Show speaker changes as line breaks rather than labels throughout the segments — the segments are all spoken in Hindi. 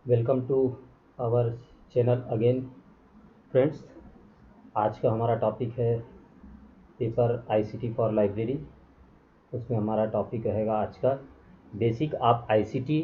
Welcome to our channel again friends. आज का हमारा टॉपिक है पेपर आईसीटी फॉर लाइब्रेरी। उसमें हमारा टॉपिक रहेगा आज का बेसिक ऑफ आईसीटी।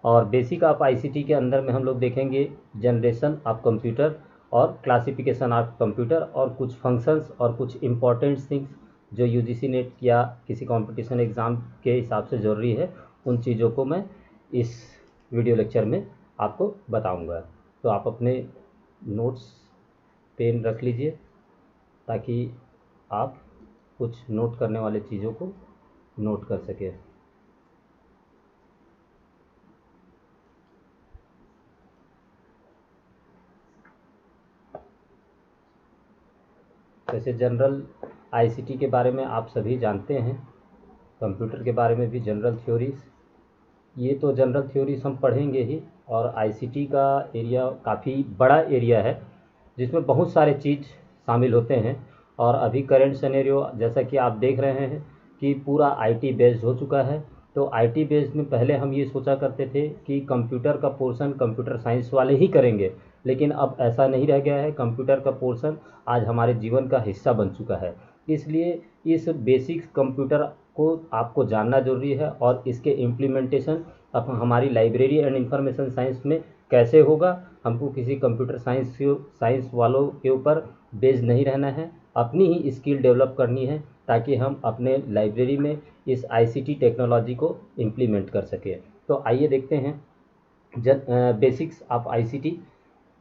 और बेसिक ऑफ आईसीटी के अंदर में हम लोग देखेंगे जनरेशन ऑफ कंप्यूटर और क्लासिफिकेशन ऑफ कंप्यूटर और कुछ फंक्शंस और कुछ इम्पॉर्टेंट थिंग्स जो यूजीसी नेट या किसी कंपटीशन एग्ज़ाम के हिसाब से ज़रूरी है, उन चीज़ों को मैं इस वीडियो लेक्चर में आपको बताऊंगा। तो आप अपने नोट्स पेन रख लीजिए ताकि आप कुछ नोट करने वाले चीज़ों को नोट कर सकें। वैसे जनरल आईसीटी के बारे में आप सभी जानते हैं, कंप्यूटर के बारे में भी जनरल थ्योरीज, ये तो जनरल थ्योरीज हम पढ़ेंगे ही। और आईसीटी का एरिया काफ़ी बड़ा एरिया है जिसमें बहुत सारे चीज़ शामिल होते हैं। और अभी करंट सिनेरियो जैसा कि आप देख रहे हैं कि पूरा आईटी बेस्ड हो चुका है। तो आईटी बेस्ड में पहले हम ये सोचा करते थे कि कंप्यूटर का पोर्शन कंप्यूटर साइंस वाले ही करेंगे, लेकिन अब ऐसा नहीं रह गया है। कंप्यूटर का पोर्शन आज हमारे जीवन का हिस्सा बन चुका है। इसलिए इस बेसिक कंप्यूटर को आपको जानना ज़रूरी है और इसके इम्प्लीमेंटेशन अब हमारी लाइब्रेरी एंड इंफॉर्मेशन साइंस में कैसे होगा। हमको किसी कंप्यूटर साइंस वालों के ऊपर बेस्ड नहीं रहना है, अपनी ही स्किल डेवलप करनी है ताकि हम अपने लाइब्रेरी में इस आईसीटी टेक्नोलॉजी को इम्प्लीमेंट कर सकें। तो आइए देखते हैं basics of ICT.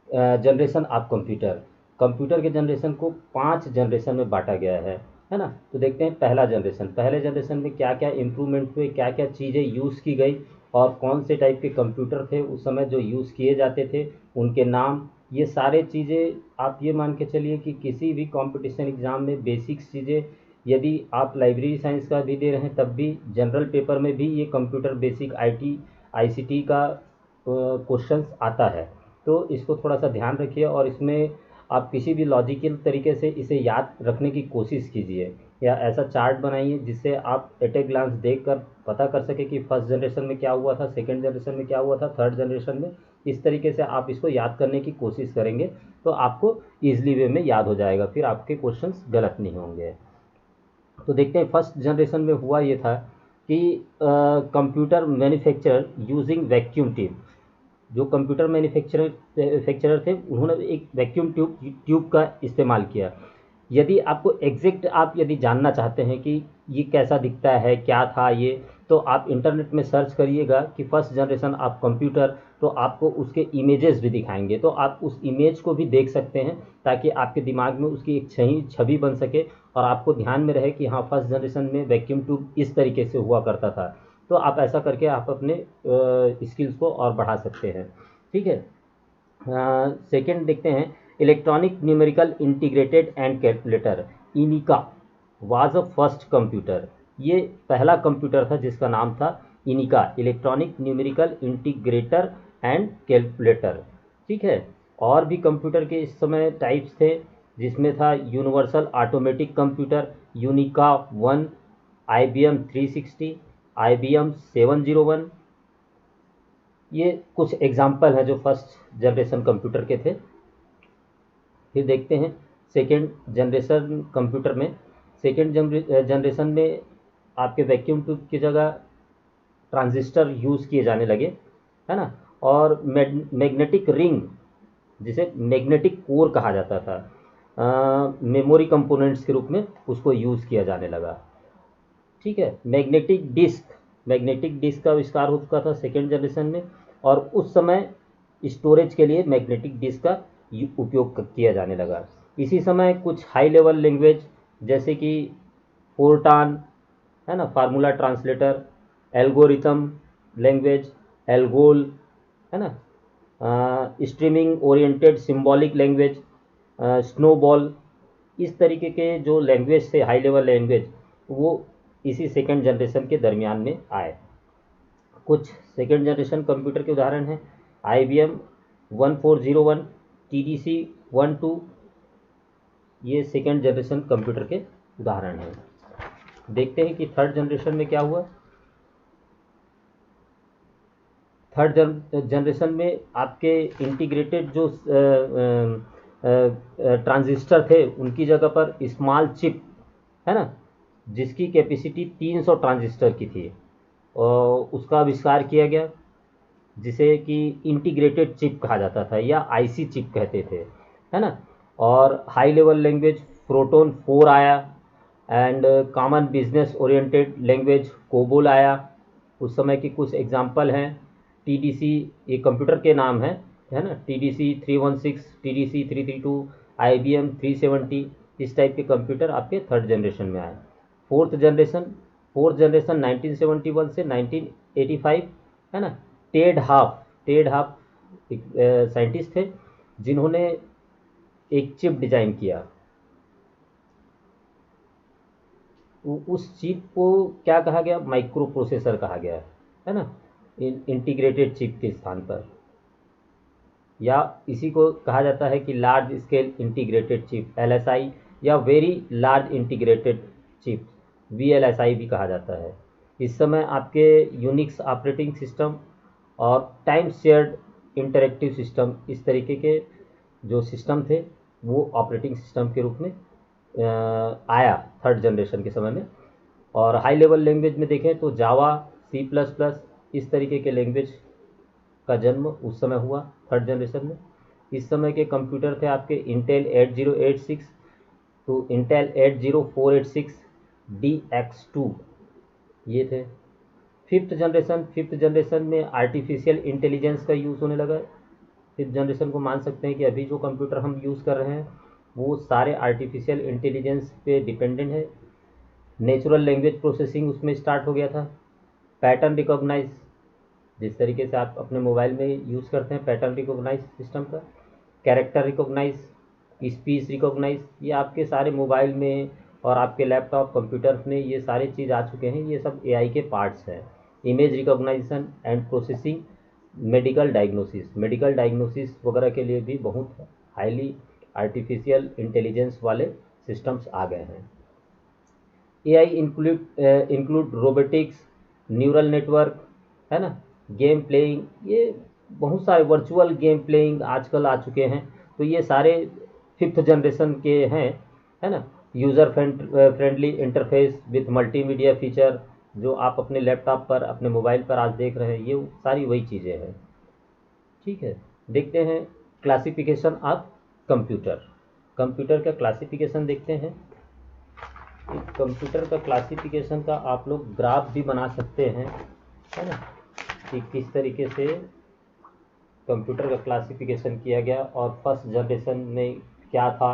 Generation of computer, computer के जनरेशन को 5 जनरेशन में बांटा गया है ना। तो देखते हैं पहला जनरेशन, पहले जनरेशन में क्या क्या इम्प्रूवमेंट हुए, क्या क्या चीज़ें यूज़ की गई और कौन से टाइप के कंप्यूटर थे उस समय जो यूज़ किए जाते थे, उनके नाम, ये सारे चीज़ें आप ये मान के चलिए कि किसी भी कंपटीशन एग्ज़ाम में बेसिक्स चीज़ें यदि आप लाइब्रेरी साइंस का भी दे रहे हैं तब भी जनरल पेपर में भी ये कंप्यूटर बेसिक आईसीटी का क्वेश्चंस आता है। तो इसको थोड़ा सा ध्यान रखिए और इसमें आप किसी भी लॉजिकल तरीके से इसे याद रखने की कोशिश कीजिए या ऐसा चार्ट बनाइए जिससे आप एट ए ग्लांस देख कर पता कर सके कि फर्स्ट जनरेशन में क्या हुआ था, सेकंड जनरेशन में क्या हुआ था, थर्ड जनरेशन में। इस तरीके से आप इसको याद करने की कोशिश करेंगे तो आपको ईजिली वे में याद हो जाएगा, फिर आपके क्वेश्चंस गलत नहीं होंगे। तो देखते हैं फर्स्ट जनरेशन में हुआ ये था कि computer manufacturer using vacuum tube. जो कंप्यूटर मैन्युफैक्चरर थे उन्होंने एक वैक्यूम ट्यूब का इस्तेमाल किया। यदि आपको एग्जैक्ट आप यदि जानना चाहते हैं कि ये कैसा दिखता है, क्या था ये, तो आप इंटरनेट में सर्च करिएगा कि फर्स्ट जनरेशन ऑफ कंप्यूटर, तो आपको उसके इमेजेस भी दिखाएंगे, तो आप उस इमेज को भी देख सकते हैं ताकि आपके दिमाग में उसकी एक छवि बन सके और आपको ध्यान में रहे कि हाँ फर्स्ट जनरेशन में वैक्यूम ट्यूब इस तरीके से हुआ करता था। तो आप ऐसा करके आप अपने स्किल्स को और बढ़ा सकते हैं। ठीक है। सेकेंड देखते हैं, electronic numerical integrated and calculator, ENIAC was a first computer. ये पहला कंप्यूटर था जिसका नाम था ENIAC, electronic numerical integrator and calculator. ठीक है। और भी कंप्यूटर के इस समय टाइप्स थे जिसमें था universal automatic computer, यूनिका 1, IBM 360, IBM 701। ये कुछ एग्जाम्पल हैं जो फर्स्ट जनरेशन कंप्यूटर के थे। फिर देखते हैं सेकेंड जनरेशन कंप्यूटर में, सेकेंड जनरेशन में आपके वैक्यूम ट्यूब की जगह ट्रांजिस्टर यूज़ किए जाने लगे, है ना। और मैग्नेटिक रिंग, जिसे मैग्नेटिक कोर कहा जाता था, मेमोरी कंपोनेंट्स के रूप में उसको यूज़ किया जाने लगा। ठीक है। मैग्नेटिक डिस्क का आविष्कार हो चुका था सेकेंड जनरेशन में और उस समय स्टोरेज के लिए मैग्नेटिक डिस्क का उपयोग किया जाने लगा। इसी समय कुछ हाई लेवल लैंग्वेज जैसे कि फोर्टान, है ना, formula translator, algorithm language, ALGOL, है ना, streaming oriented symbolic language, snowball, इस तरीके के जो लैंग्वेज थे हाई लेवल लैंग्वेज, वो इसी सेकेंड जनरेशन के दरमियान में आए। कुछ सेकेंड जनरेशन कंप्यूटर के उदाहरण हैं, IBM 1401, TDC 12, ये सेकेंड जनरेशन कंप्यूटर के उदाहरण हैं। देखते हैं कि थर्ड जनरेशन में क्या हुआ। थर्ड जनरेशन में आपके इंटीग्रेटेड जो ट्रांजिस्टर थे उनकी जगह पर स्मॉल चिप, है ना, जिसकी कैपेसिटी 300 ट्रांजिस्टर की थी, और उसका आविष्कार किया गया, जिसे कि इंटीग्रेटेड चिप कहा जाता था या आईसी चिप कहते थे, है ना। और हाई लेवल लैंग्वेज प्रोटोन 4 आया, and common business oriented language COBOL आया। उस समय की कुछ एग्जांपल हैं, टीडीसी, ये कंप्यूटर के नाम है ना, टीडीसी 316, टीडीसी 332, IBM 370, इस टाइप के कंप्यूटर आपके थर्ड जनरेशन में आए। फोर्थ जनरेशन 1971 से 1985, है ना। टेड हाफ एक साइंटिस्ट थे जिन्होंने एक चिप डिजाइन किया। उस चिप को क्या कहा गया, माइक्रो प्रोसेसर कहा गया, है ना, इंटीग्रेटेड चिप के स्थान पर, या इसी को कहा जाता है कि large scale integrated chip, LSI, या very large integrated chip, VLSI भी कहा जाता है। इस समय आपके यूनिक्स ऑपरेटिंग सिस्टम और टाइम शेयर्ड इंटरेक्टिव सिस्टम, इस तरीके के जो सिस्टम थे वो ऑपरेटिंग सिस्टम के रूप में आया थर्ड जनरेशन के समय में। और हाई लेवल लैंग्वेज में देखें तो जावा, C++, इस तरीके के लैंग्वेज का जन्म उस समय हुआ थर्ड जनरेशन में। इस समय के कंप्यूटर थे आपके इंटेल 8086 तो इंटेल 80486 DX2, ये थे। फिफ्थ जनरेशन में आर्टिफिशियल इंटेलिजेंस का यूज़ होने लगा। फिफ्थ जनरेशन को मान सकते हैं कि अभी जो कंप्यूटर हम यूज़ कर रहे हैं वो सारे आर्टिफिशियल इंटेलिजेंस पे डिपेंडेंट है। नेचुरल लैंग्वेज प्रोसेसिंग उसमें स्टार्ट हो गया था। पैटर्न रिकॉग्नाइज, जिस तरीके से आप अपने मोबाइल में यूज़ करते हैं पैटर्न रिकॉग्नाइज सिस्टम का, कैरेक्टर रिकॉग्नाइज, स्पीच रिकॉग्नाइज, ये आपके सारे मोबाइल में और आपके लैपटॉप कंप्यूटर में ये सारे चीज़ आ चुके हैं। ये सब AI के पार्ट्स हैं। Image recognization and processing, medical diagnosis वगैरह के लिए भी बहुत हाईली आर्टिफिशियल इंटेलिजेंस वाले सिस्टम्स आ गए हैं। AI include robotics, neural network, है ना, गेम प्लेइंग, ये बहुत सारे वर्चुअल गेम प्लेइंग आजकल आ चुके हैं। तो ये सारे फिफ्थ जनरेशन के हैं, है ना। User friendly interface with multimedia feature, जो आप अपने लैपटॉप पर, अपने मोबाइल पर आज देख रहे हैं, ये सारी वही चीज़ें हैं। ठीक है, देखते हैं क्लासिफिकेशन ऑफ कंप्यूटर का क्लासिफिकेशन देखते हैं। कंप्यूटर का क्लासिफिकेशन का आप लोग ग्राफ भी बना सकते हैं, है ना, कि किस तरीके से कंप्यूटर का क्लासिफिकेशन किया गया और फर्स्ट जनरेशन में क्या था,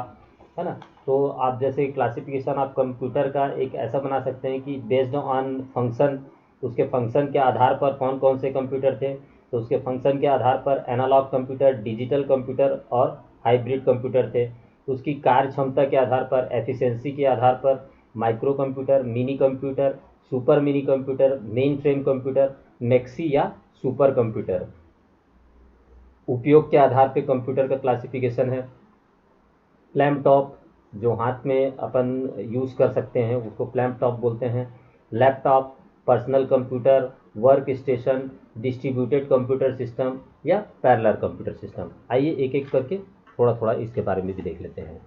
है ना। तो आप जैसे क्लासिफिकेशन आप कंप्यूटर का एक ऐसा बना सकते हैं कि बेस्ड ऑन फंक्शन, उसके फंक्शन के आधार पर कौन कौन से कंप्यूटर थे। तो उसके फंक्शन के आधार पर एनालॉग कंप्यूटर, डिजिटल कंप्यूटर और हाइब्रिड कंप्यूटर थे। उसकी कार्य क्षमता के आधार पर, एफिशिएंसी के आधार पर micro computer, mini computer, super mini computer, main frame computer, maxi या सुपर कंप्यूटर। उपयोग के आधार पर कंप्यूटर का क्लासिफिकेशन है। लैपटॉप, जो हाथ में अपन यूज़ कर सकते हैं उसको लैपटॉप बोलते हैं। Laptop, personal computer, work station, distributed computer system या पैरेलल कंप्यूटर सिस्टम। आइए एक एक करके थोड़ा थोड़ा इसके बारे में भी देख लेते हैं।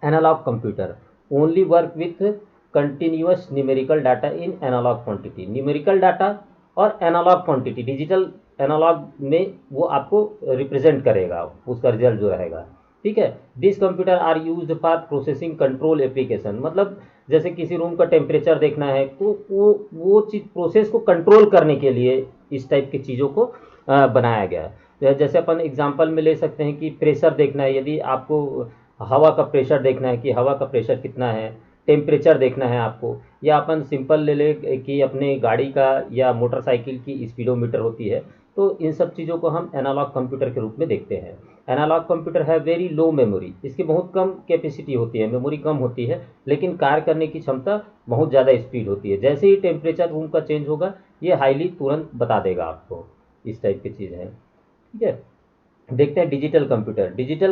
Analogue computer only work with continuous numerical data in analogue quantity. Numerical data और एनालॉग क्वांटिटी, डिजिटल एनालॉग में वो आपको रिप्रेजेंट करेगा, उसका रिजल्ट जो रहेगा। ठीक है। This computer are used for processing control application, मतलब जैसे किसी रूम का टेम्परेचर देखना है तो वो चीज़ प्रोसेस को कंट्रोल करने के लिए इस टाइप की चीज़ों को बनाया गया है। जैसे अपन एग्जांपल में ले सकते हैं कि प्रेशर देखना है, यदि आपको हवा का प्रेशर देखना है कि हवा का प्रेशर कितना है, टेम्परेचर देखना है आपको, या अपन सिंपल ले ले कि अपने गाड़ी का या मोटरसाइकिल की स्पीडोमीटर होती है, तो इन सब चीज़ों को हम एनालॉग कंप्यूटर के रूप में देखते हैं। एनालॉग कंप्यूटर है वेरी लो मेमोरी, इसकी बहुत कम कैपेसिटी होती है, मेमोरी कम होती है, लेकिन कार्य करने की क्षमता बहुत ज़्यादा स्पीड होती है। जैसे ही टेम्परेचर रूम का चेंज होगा ये हाईली तुरंत बता देगा आपको, इस टाइप की चीज़ है। ठीक है। देखते हैं digital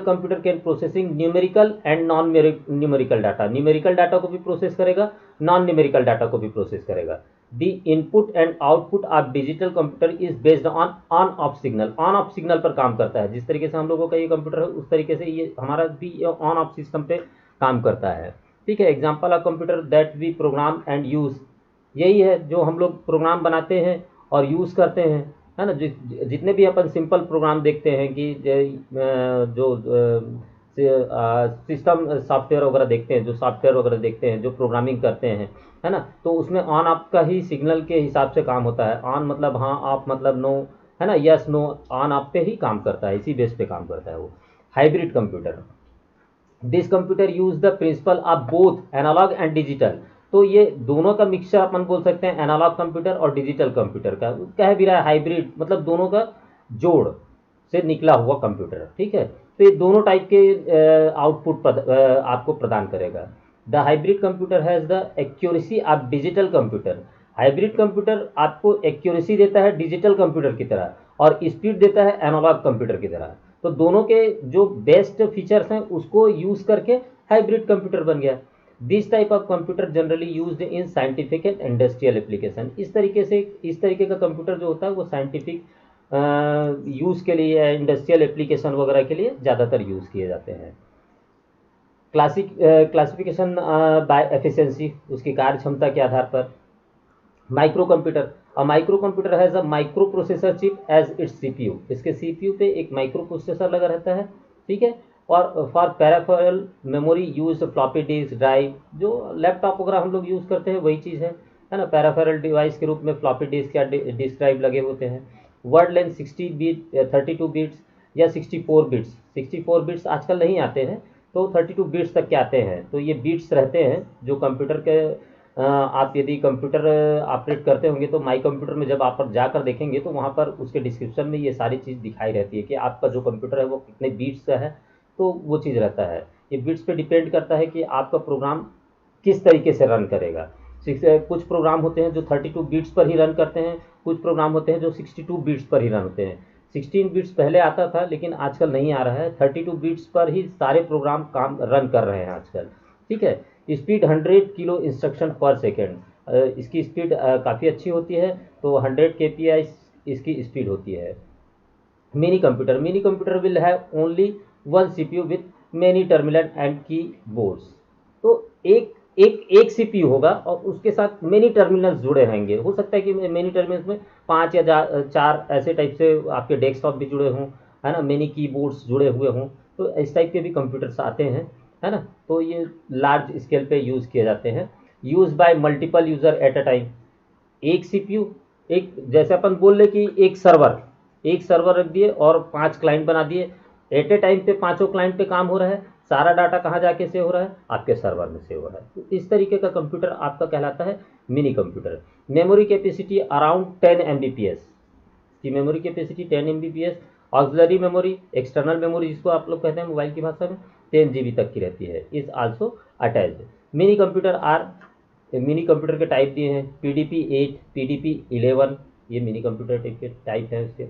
computer can processing numerical and non numerical data. Numerical data को भी प्रोसेस करेगा, नॉन न्यूमेरिकल डाटा को भी प्रोसेस करेगा। The input and output of digital computer is based on on off signal. On off signal पर काम करता है। जिस तरीके से हम लोगों का ये कंप्यूटर है उस तरीके से ये हमारा भी ऑन ऑफ सिस्टम पे काम करता है। ठीक है, example of computer that we program and use, यही है जो हम लोग प्रोग्राम बनाते हैं और यूज़ करते हैं, है ना। जितने भी अपन सिंपल प्रोग्राम देखते हैं कि जो सिस्टम सॉफ्टवेयर वगैरह देखते हैं, जो सॉफ्टवेयर वगैरह देखते हैं, जो प्रोग्रामिंग करते हैं, है ना, तो उसमें ऑन ऑफ का ही सिग्नल के हिसाब से काम होता है। ऑन मतलब हाँ, ऑफ मतलब नो, है ना, यस नो, ऑन ऑफ पे ही काम करता है, इसी बेस पे काम करता है वो। Hybrid computer, this computer use the principle of both analogue and digital. तो ये दोनों का मिक्सचर अपन बोल सकते हैं, एनालॉग कंप्यूटर और डिजिटल कंप्यूटर का। कह भी रहा है हाइब्रिड, मतलब दोनों का जोड़ से निकला हुआ कंप्यूटर। ठीक है, तो ये दोनों टाइप के आउटपुट आपको प्रदान करेगा। The hybrid computer has the accuracy of digital computer. Hybrid computer आपको एक्यूरेसी देता है डिजिटल कंप्यूटर की तरह, और स्पीड देता है एनालॉग कंप्यूटर की तरह। तो दोनों के जो बेस्ट फीचर्स हैं उसको यूज़ करके हाइब्रिड कंप्यूटर बन गया। This type of computer generally used in scientific and industrial application. इस तरीके से, इस तरीके का कंप्यूटर जो होता है वो साइंटिफिक यूज़ के लिए या इंडस्ट्रियल एप्लीकेशन वगैरह के लिए ज़्यादातर यूज़ किए जाते हैं। क्लासिफिकेशन बाय एफिशिएंसी, उसकी कार्य क्षमता के आधार पर। Micro computer, a micro computer has a micro processor chip as its CPU. इसके सीपीयू पे एक माइक्रो प्रोसेसर लगा रहता है। ठीक है, और for peripheral memory use floppy disk drive, जो लैपटॉप वगैरह हम लोग यूज़ करते हैं वही चीज़ है ना। पैराफेरल डिवाइस के रूप में फ्लॉपी डिस्क या डिस्क ड्राइव लगे होते हैं। वर्ड लेंथ 60 बीट, 32 बिट्स या 64 बिट्स। 64 बिट्स आजकल नहीं आते हैं, तो 32 बिट्स तक के आते हैं। तो ये बिट्स रहते हैं जो कंप्यूटर के आप यदि कंप्यूटर ऑपरेट करते होंगे तो माई कंप्यूटर में जब आप जाकर देखेंगे तो वहाँ पर उसके डिस्क्रिप्शन में ये सारी चीज़ दिखाई रहती है कि आपका जो कंप्यूटर है वो कितने बीट्स का है। तो वो चीज़ रहता है। ये बिट्स पे डिपेंड करता है कि आपका प्रोग्राम किस तरीके से रन करेगा। कुछ प्रोग्राम होते हैं जो 32 बिट्स पर ही रन करते हैं, कुछ प्रोग्राम होते हैं जो 62 बिट्स पर ही रन होते हैं। 16 बिट्स पहले आता था लेकिन आजकल नहीं आ रहा है, 32 बिट्स पर ही सारे प्रोग्राम काम रन कर रहे हैं आजकल। ठीक है, speed 100 kilo instruction per second. इसकी स्पीड काफ़ी अच्छी होती है, तो 100 kph इसकी स्पीड होती है। Mini computer, mini computer will have only one CPU with many terminal and keyboards. तो एक एक सीपीयू होगा और उसके साथ मेनी टर्मिनल्स जुड़े रहेंगे। हो सकता है कि मेनी टर्मिनल्स में 5 या 4 ऐसे टाइप से आपके डेस्कटॉप भी जुड़े हों, है ना, मेनी कीबोर्ड्स जुड़े हुए हों। तो इस टाइप के भी कंप्यूटर्स आते हैं, है ना। तो ये लार्ज स्केल पे यूज़ किए जाते हैं। Use by multiple user at a time. एक सीपीयू, एक जैसे अपन बोल रहे कि एक सर्वर रख दिए और 5 क्लाइंट बना दिए। एट ए टाइम पे पांचों क्लाइंट पे काम हो रहा है। सारा डाटा कहाँ जाके सेव हो रहा है, आपके सर्वर में सेव हो रहा है। तो इस तरीके का कंप्यूटर आपका कहलाता है mini computer. Memory capacity around 10 MBps की memory capacity 10 MBps। Auxiliary memory, external memory जिसको आप लोग कहते हैं मोबाइल की भाषा में, 10 GB तक की रहती है। Is also attached. Mini computer are, mini computer के टाइप दिए हैं, PDP-8, PDP-11, ये मिनी कंप्यूटर के टाइप है उसके।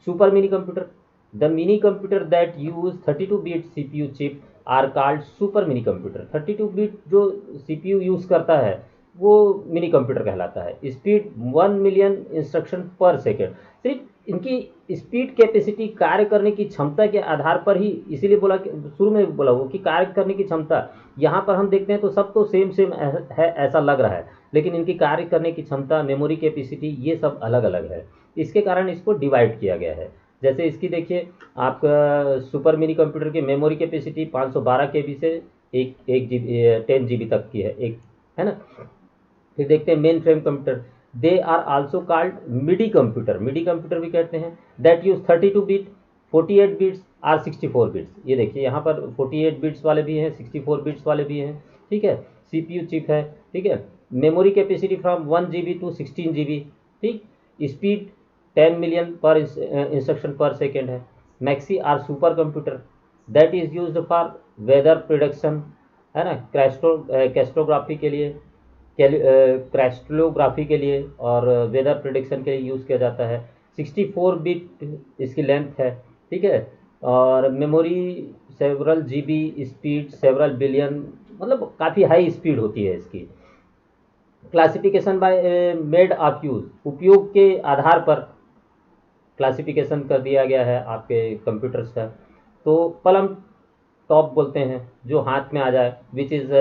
Super mini computer, the mini computer that use 32 bit CPU chip are called super mini computer. 32 bit जो CPU यूज़ करता है वो मिनी कंप्यूटर कहलाता है। Speed 1 million instruction per second. सिर्फ इनकी स्पीड कैपेसिटी, कार्य करने की क्षमता के आधार पर ही, इसीलिए बोला कि शुरू में बोला वो कि कार्य करने की क्षमता, यहाँ पर हम देखते हैं तो सब तो सेम सेम है ऐसा लग रहा है, लेकिन इनकी कार्य करने की क्षमता, मेमोरी कैपेसिटी, ये सब अलग अलग है। इसके कारण इसको डिवाइड किया गया है। जैसे इसकी देखिए, आपका सुपर मिनी कंप्यूटर की मेमोरी कैपेसिटी 512 KB से एक GB 10 GB तक की है, एक, है ना। फिर देखते हैं mainframe computer, they are also called midi computer, midi computer भी कहते हैं। That use 32 bit, 48 bits or 64 bits. ये देखिए यहाँ पर 48 बिट्स वाले भी हैं, 64 बिट्स वाले भी हैं। ठीक है, CPU चिप है। ठीक है, memory capacity from 1 GB to 16 GB। ठीक, speed 10 million per instruction per second है। Maxi or super computer, that is use for weather prediction, है ना, कैस्ट्रोग्राफी के लिए, क्रैस्टलोग्राफी के लिए और वेदर प्रिडिक्शन के लिए यूज़ किया जाता है। 64 बिट इसकी लेंथ है। ठीक है, और memory several GB, speed several billion, मतलब काफ़ी हाई स्पीड होती है इसकी। Classification bye made of use, उपयोग के आधार पर क्लासिफिकेशन कर दिया गया है आपके कंप्यूटर्स का। तो पलम टॉप बोलते हैं जो हाथ में आ जाए, which is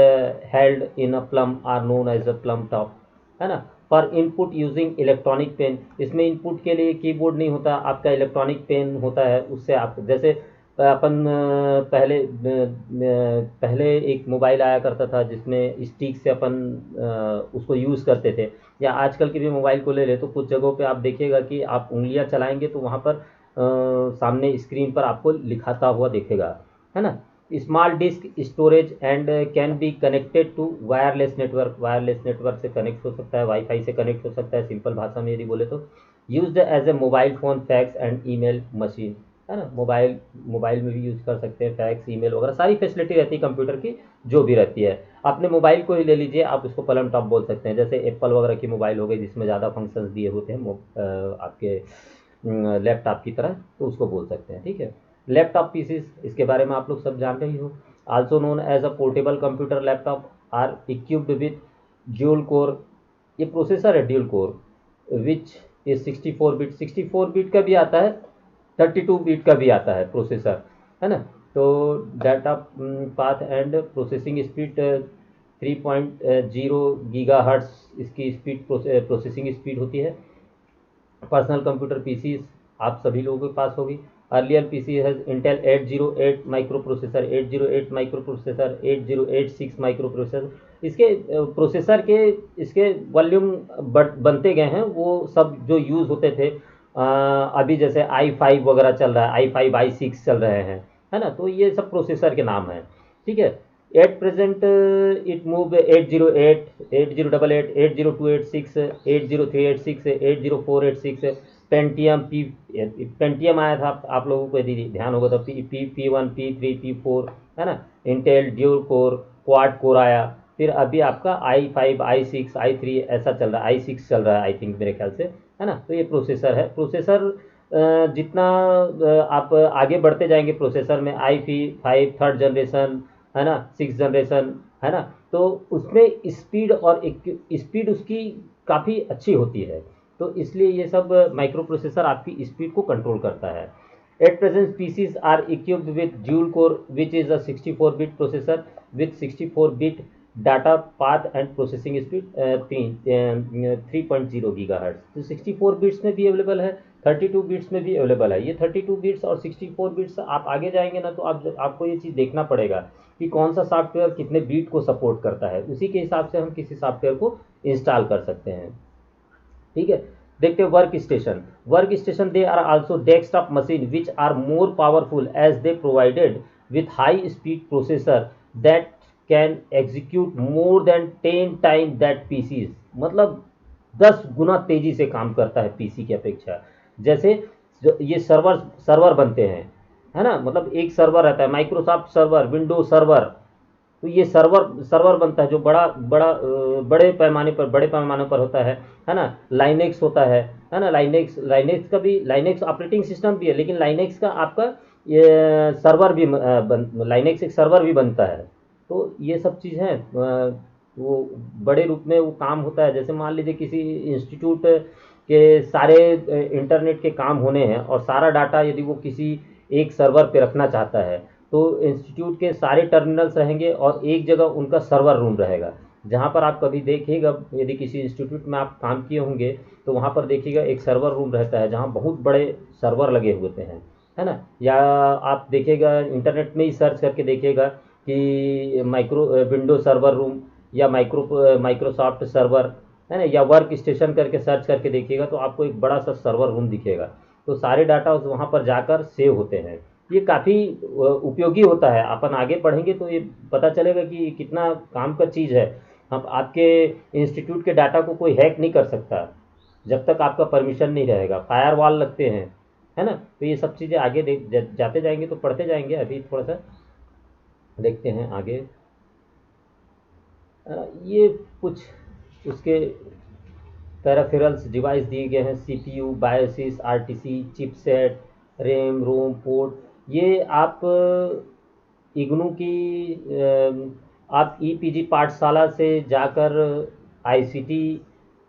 held in a palm or known as a palm top, है ना। For input using electronic pen, इसमें इनपुट के लिए कीबोर्ड नहीं होता, आपका इलेक्ट्रॉनिक पेन होता है, उससे आप जैसे अपन पहले एक मोबाइल आया करता था जिसमें स्टिक से अपन उसको यूज़ करते थे, या आजकल के भी मोबाइल को ले ले तो कुछ जगहों पे आप देखिएगा कि आप उंगलियां चलाएंगे तो वहाँ पर सामने स्क्रीन पर आपको लिखाता हुआ दिखेगा, है ना। Small disk storage and can be connected to wireless network, wireless network से कनेक्ट हो सकता है, वाईफाई से कनेक्ट हो सकता है, सिंपल भाषा में यदि बोले तो। Used as a mobile phone, fax and email machine, है ना। मोबाइल मोबाइल में भी यूज़ कर सकते हैं, फैक्स ईमेल वगैरह सारी फैसिलिटी रहती है कंप्यूटर की, जो भी रहती है। अपने मोबाइल को ही ले लीजिए, आप उसको पलम टॉप बोल सकते हैं, जैसे एप्पल वगैरह की मोबाइल हो गई जिसमें ज़्यादा फंक्शंस दिए होते हैं आपके लैपटॉप की तरह, तो उसको बोल सकते हैं, ठीक है। लैपटॉप पीसीस, इसके बारे में आप लोग सब जान रहे ही हो। Also known as a portable computer laptop are equipped with dual core, ये प्रोसेसर है dual core, which is 64 bit, 64 bit का भी आता है, 32 बिट का भी आता है प्रोसेसर, है ना। तो data path and processing speed 3.0 gigahertz इसकी स्पीड प्रोसेसिंग स्पीड होती है। पर्सनल कंप्यूटर पीसी आप सभी लोगों के पास होगी। अर्लियर पीसी है Intel 808 micro processor, 808 micro processor, 8086 micro processor, इसके प्रोसेसर के इसके वॉल्यूम बनते गए हैं, वो सब जो यूज़ होते थे अभी जैसे i5 वगैरह चल रहा है, i5 i6 चल रहे हैं, है ना। तो ये सब प्रोसेसर के नाम हैं, ठीक है। At present it move 808, 8088, 80286, 80386, 80486, Pentium आया था, आप लोगों को यदि ध्यान होगा तो P1, P3, P4, है ना। Intel dual core, quad core आया, फिर अभी आपका i5, i6, i3 ऐसा चल रहा है, i6 चल रहा है आई थिंक मेरे ख्याल से, है ना। तो ये प्रोसेसर है। प्रोसेसर जितना आप आगे बढ़ते जाएंगे प्रोसेसर में, i5 थर्ड जनरेशन, है ना, 6 जनरेशन, है ना, तो उसमें स्पीड और स्पीड उसकी काफ़ी अच्छी होती है, तो इसलिए ये सब माइक्रो प्रोसेसर आपकी स्पीड को कंट्रोल करता है। At present PCs are equipped with dual core which is a 64 bit processor with 64 bit data path and processing speed 3.0 gigahertz. तो 64 बिट्स में भी अवेलेबल है, 32 बिट्स में भी अवेलेबल है। ये 32 बिट्स और 64 बिट्स आप आगे जाएंगे ना तो आपको ये चीज़ देखना पड़ेगा कि कौन सा सॉफ्टवेयर कितने बीट को सपोर्ट करता है, उसी के हिसाब से हम किसी सॉफ्टवेयर को इंस्टॉल कर सकते हैं, ठीक है। देखते हैं work station. Work station they are also desktop machine which are more powerful as they provided with high speed processor that can execute more than 10 time that PCs, मतलब 10 गुना तेजी से काम करता है पीसी की अपेक्षा। जैसे ये सर्वर बनते हैं, है ना, मतलब एक सर्वर रहता है, माइक्रोसॉफ्ट सर्वर, विंडोज सर्वर, तो ये सर्वर सर्वर बनता है जो बड़े पैमाने पर होता है ना। लाइनेक्स होता है ना। लाइनेक्स का भी, लाइनेक्स ऑपरेटिंग सिस्टम भी है, लेकिन लाइनेक्स का आपका ये सर्वर भी लाइनेक्स एक सर्वर भी बनता है। तो ये सब चीज़ है, वो बड़े रूप में वो काम होता है। जैसे मान लीजिए किसी इंस्टीट्यूट के सारे इंटरनेट के काम होने हैं और सारा डाटा यदि वो किसी एक सर्वर पे रखना चाहता है, तो इंस्टीट्यूट के सारे टर्मिनल्स रहेंगे और एक जगह उनका सर्वर रूम रहेगा, जहाँ पर आप कभी देखिएगा यदि किसी इंस्टीट्यूट में आप काम किए होंगे तो वहाँ पर देखिएगा एक सर्वर रूम रहता है जहाँ बहुत बड़े सर्वर लगे हुए हैं, है ना। या आप देखिएगा इंटरनेट में ही सर्च करके देखिएगा कि विंडो सर्वर रूम या माइक्रोसॉफ्ट सर्वर, है ना, या वर्क स्टेशन करके सर्च करके देखिएगा तो आपको एक बड़ा सा सर्वर रूम दिखेगा। तो सारे डाटा वहाँ पर जाकर सेव होते हैं। ये काफ़ी उपयोगी होता है। अपन आगे पढ़ेंगे तो ये पता चलेगा कि कितना काम का चीज़ है। हम आपके इंस्टीट्यूट के डाटा को कोई हैक नहीं कर सकता जब तक आपका परमिशन नहीं रहेगा, फायरवॉल लगते हैं, है ना। तो ये सब चीज़ें आगे जाते जाएंगे तो पढ़ते जाएंगे। अभी थोड़ा सा देखते हैं आगे। ये कुछ उसके पेराफेरल्स डिवाइस दिए गए हैं, CPU, BIOS, RTC, chipset, RAM, ROM, port. ये आप इग्नू की आप ईपीजी पाठशाला से जाकर आईसीटी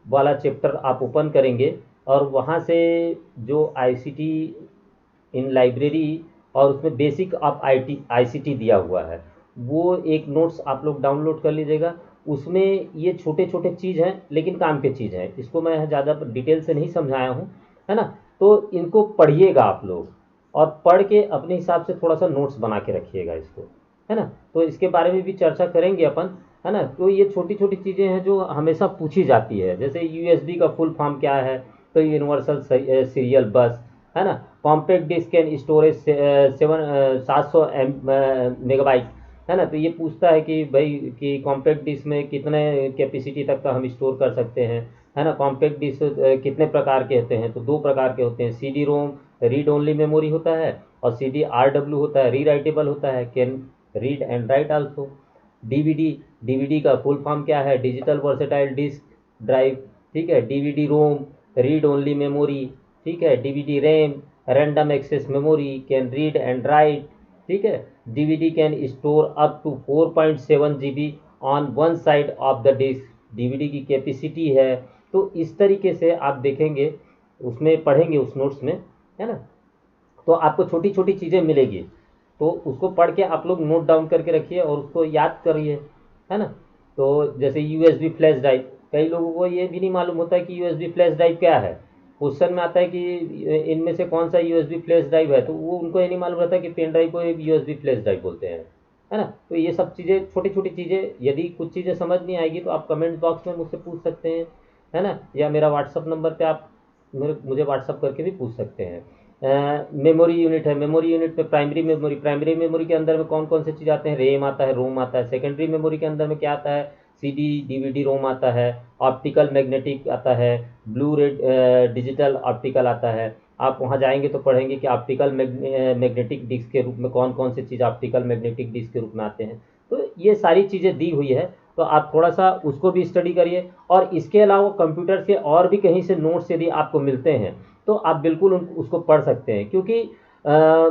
वाला चैप्टर आप ओपन करेंगे और वहाँ से जो आईसीटी इन लाइब्रेरी और उसमें बेसिक ऑफ आईसीटी दिया हुआ है, वो एक नोट्स आप लोग डाउनलोड कर लीजिएगा। उसमें ये छोटे छोटे चीज़ हैं लेकिन काम की चीज़ है, इसको मैं ज़्यादा डिटेल से नहीं समझाया हूँ, है ना। तो इनको पढ़िएगा आप लोग और पढ़ के अपने हिसाब से थोड़ा सा नोट्स बना के रखिएगा इसको, है ना। तो इसके बारे में भी चर्चा करेंगे अपन, है ना। तो ये छोटी छोटी चीज़ें हैं जो हमेशा पूछी जाती है, जैसे यूएसबी का फुल फॉर्म क्या है, तो यूनिवर्सल सीरियल बस, है ना। Compact disk and storage 700 megabyte, है ना। तो ये पूछता है कि भाई कि कॉम्पैक्ट डिस्क में कितने कैपेसिटी तक का हम स्टोर कर सकते हैं, है ना। कॉम्पैक्ट डिस्क कितने प्रकार के होते हैं, तो दो प्रकार के होते हैं, CD ROM read only memory होता है और सीडी आरडब्ल्यू होता है, री राइटेबल होता है, can read and write also. DVD, DVD का फुल फॉर्म क्या है, डिजिटल वर्सेटाइल डिस्क ड्राइव, ठीक है। DVD ROM read only memory, ठीक है। DVD RAM random access memory, can read and write, ठीक है। DVD can store up to 4.7 GB on one side of the disc, DVD की कैपेसिटी है। तो इस तरीके से आप देखेंगे, उसमें पढ़ेंगे उस नोट्स में, है ना। तो आपको छोटी छोटी चीज़ें मिलेगी, तो उसको पढ़ के आप लोग नोट डाउन करके रखिए और उसको याद करिए, है ना। तो जैसे यूएसबी फ्लैश ड्राइव, कई लोगों को ये भी नहीं मालूम होता है कि यूएसबी फ्लैश ड्राइव क्या है। क्वेश्चन में आता है कि इनमें से कौन सा यूएसबी फ्लैश ड्राइव है, तो वो उनको ये नहीं मालूम रहता कि पेन ड्राइव को यूएसबी फ्लैश ड्राइव बोलते हैं, है ना। तो ये सब चीज़ें, छोटी छोटी चीज़ें, यदि कुछ चीज़ें समझ नहीं आएगी तो आप कमेंट बॉक्स में मुझसे पूछ सकते हैं, है ना। या मेरा व्हाट्सअप नंबर पे आप मुझे व्हाट्सअप करके भी पूछ सकते हैं। मेमोरी यूनिट है, मेमोरी यूनिट में प्राइमरी मेमोरी, प्राइमरी मेमोरी के अंदर में कौन कौन से चीज़ आते हैं, रैम आता है, रोम आता है। सेकेंडरी मेमोरी के अंदर में क्या आता है, सीडी डीवीडी रोम आता है, ऑप्टिकल मैग्नेटिक आता है, ब्लू रेड डिजिटल ऑप्टिकल आता है। आप वहाँ जाएंगे तो पढ़ेंगे कि ऑप्टिकल मैग्नेटिक डिस्क के रूप में कौन कौन से चीज़ ऑप्टिकल मैग्नेटिक डिस्क के रूप में आते हैं। तो ये सारी चीज़ें दी हुई है, तो आप थोड़ा सा उसको भी स्टडी करिए। और इसके अलावा कंप्यूटर के और भी कहीं से नोट्स यदि आपको मिलते हैं तो आप बिल्कुल उसको पढ़ सकते हैं, क्योंकि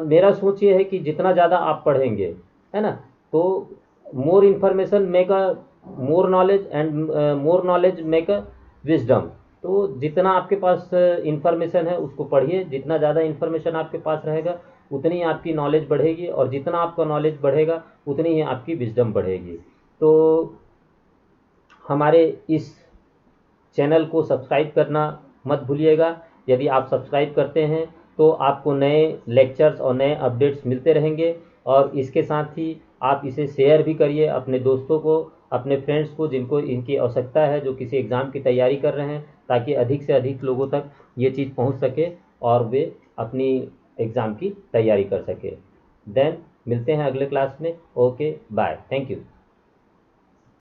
मेरा सोच ये है कि जितना ज़्यादा आप पढ़ेंगे, है ना, तो more information make a more knowledge and more knowledge make a wisdom. तो जितना आपके पास इंफॉर्मेशन है उसको पढ़िए, जितना ज़्यादा इंफॉर्मेशन आपके पास रहेगा उतनी ही आपकी नॉलेज बढ़ेगी, और जितना आपका नॉलेज बढ़ेगा उतनी ही आपकी विजडम बढ़ेगी। तो हमारे इस चैनल को सब्सक्राइब करना मत भूलिएगा। यदि आप सब्सक्राइब करते हैं तो आपको नए लेक्चर्स और नए अपडेट्स मिलते रहेंगे, और इसके साथ ही आप इसे शेयर भी करिए अपने दोस्तों को, अपने फ्रेंड्स को, जिनको इनकी आवश्यकता है, जो किसी एग्ज़ाम की तैयारी कर रहे हैं, ताकि अधिक से अधिक लोगों तक ये चीज़ पहुंच सके और वे अपनी एग्ज़ाम की तैयारी कर सके। देन मिलते हैं अगले क्लास में। Okay, bye, thank you.